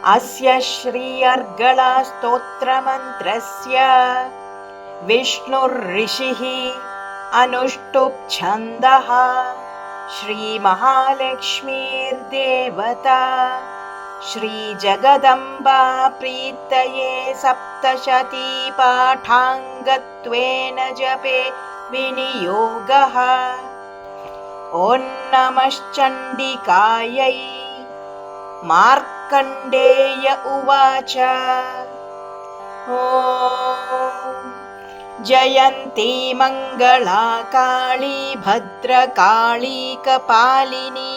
अस्य श्री अर्गला स्तोत्रमन्त्रस्य विष्णुर्ऋषिः अनुष्टुप् छन्दः श्रीमहालक्ष्मीर्देवता श्रीजगदम्बा प्रीतये सप्तशती पाठाङ्गत्वेन जपे विनियोगः। ॐ नमश्चण्डिकायै। मार्कण्डेय उवाच। ॐ जयन्ती मङ्गला काली भद्रकाली कपालिनी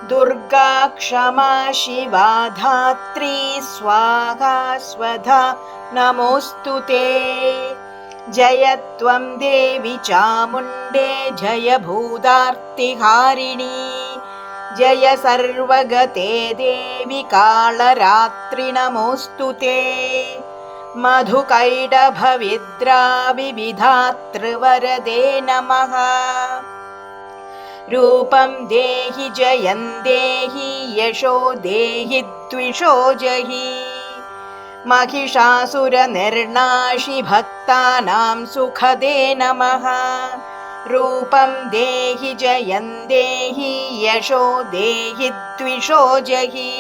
दुर्गा क्षमा शिवा धात्री स्वाहा स्वधा नमोऽस्तु ते। जय त्वं देवी चामुण्डे जय भूतार्तिहारिणी जय सर्वगते देवी कालरात्रि नमोऽस्तु ते। मधुकैटभविद्राविविधातृवरदे नमः। रूपं देहि जयं देहि यशो देहि द्विषो जहि महिषासुरनिर्नाशि भक्तानां सुखदे नमः। रूपं देहि जयं देहि यशो देहि द्विषो जहि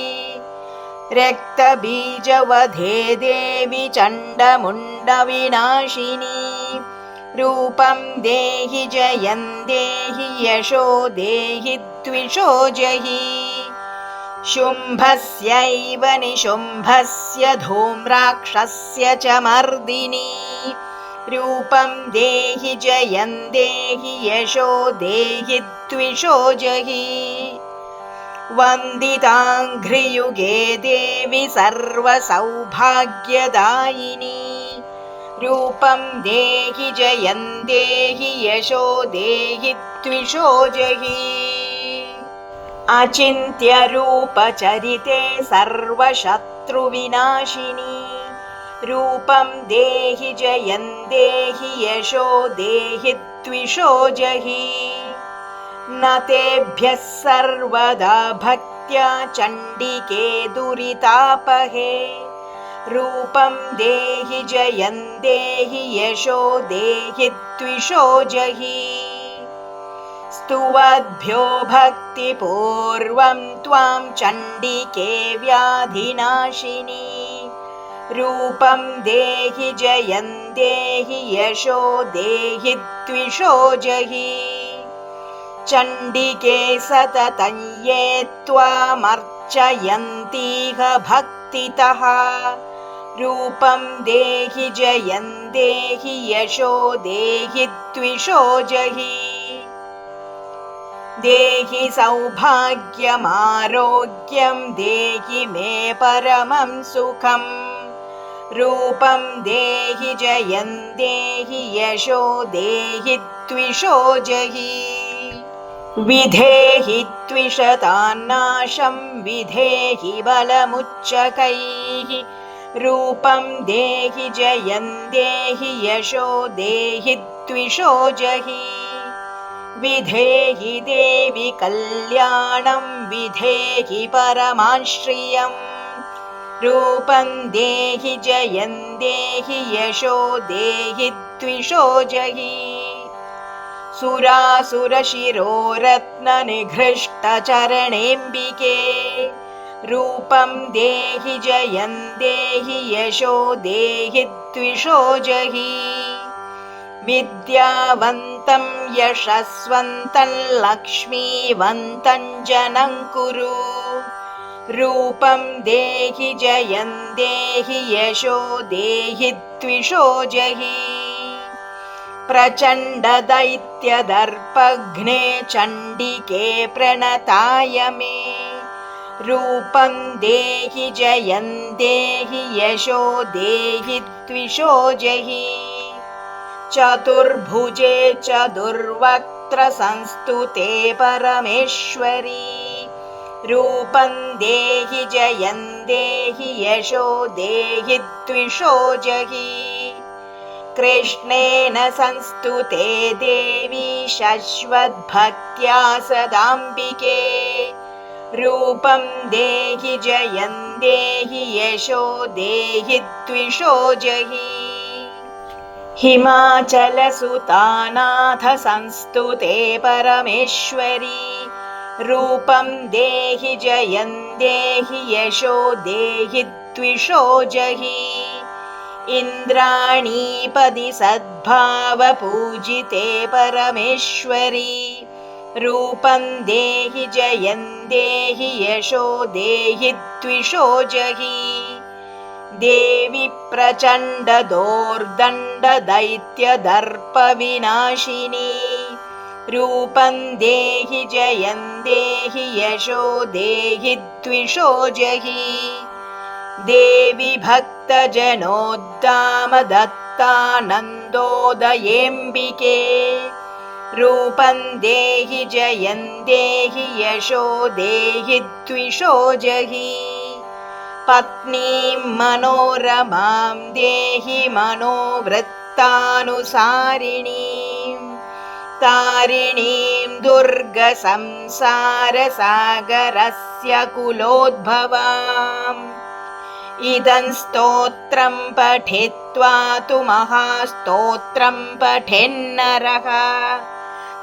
रक्तबीजवधे देवि चण्डमुण्डविनाशिनी रूपं देहि जयं देहि यशो देहि द्विषो जहि शुम्भस्यैव निशुम्भस्य धूम्राक्षस्य च मर्दिनी रूपं देहि जयं देहि यशो देहि द्विषो जहि वन्दिताङ्घ्रियुगे देवि सर्वसौभाग्यदायिनी रूपं देहि जयं देहि यशो देहि द्विषो जहि अचिन्त्यरूपचरिते सर्वशत्रुविनाशिनी रूपं देहि जयं देहि यशो देहि द्विषो जहि न तेभ्यः सर्वदा भक्त्या चण्डिके दुरितापहे रूपं देहि जयं देहि यशो देहि द्विषो जहि स्तुवद्भ्यो भक्तिपूर्वं त्वां चण्डिके व्याधिनाशिनी रूपं देहि जयं देहि यशो देहि द्विषो जहि चण्डिके सततं ये त्वामर्चयन्तीह भक्तितः रूपं देहि जयं देहि यशो देहि द्विषो जहि देहि सौभाग्यमारोग्यं देहि मे परमं सुखम् रूपं देहि जयं देहि यशो देहि द्विषो जहि विधेहि द्विषतान्नाशं विधेहि बलमुच्चकैः रूपं देहि जयं देहि यशो देहि द्विषो जहि विधेहि देवि कल्याणं विधेहि परमाश्रियम् रूपं देहि जयं देहि यशो देहि द्विषो जहि सुरासुरशिरोरत्ननिघृष्टचरणेऽम्बिके रूपं देहि जयं देहि यशो देहि द्विषो जहि विद्यावन्तं यशस्वन्तं लक्ष्मीवन्तं जनं कुरु रूपं देहि जयं देहि यशो देहि द्विषो जहि प्रचण्डदैत्यदर्पघ्ने चण्डिके प्रणताय मे रूपं देहि जयं देहि यशो देहि द्विषो जहि चतुर्भुजे चतुर्वक्त्रसंस्तुते परमेश्वरी रूपं देहि जयं देहि यशो देहि द्विषो जहि कृष्णेन संस्तुते देवी शश्वद्भक्त्या सदाम्बिके रूपं देहि जयं देहि यशो देहि द्विषो जहि हिमाचलसुतानाथ संस्तुते परमेश्वरी रूपं देहि जयं देहि यशो देहि द्विषो जहि इन्द्राणीपदि सद्भावपूजिते परमेश्वरी रूपं देहि जयं देहि यशो देहि द्विषो जहि देवि प्रचण्डदोर्दण्डदैत्यदर्पविनाशिनी रूपं देहि जयं देहि यशो देहि द्विषो जहि देवि भक्तजनोद्दामदत्तानन्दोदयेऽम्बिके रूपं देहि जयं देहि यशो देहि द्विषो जहि पत्नीं मनोरमां देहि मनोवृत्तानुसारिणीं तारिणीं दुर्गसंसारसागरस्य कुलोद्भवाम् इदं स्तोत्रं पठित्वा तु महास्तोत्रं पठेन्नरः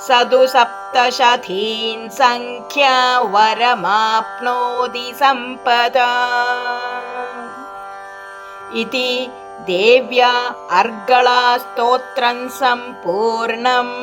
सदु सप्तशतीं संख्या वरमाप्नोति सम्पदा इति देव्या अर्गळा स्तोत्रं सम्पूर्णम्।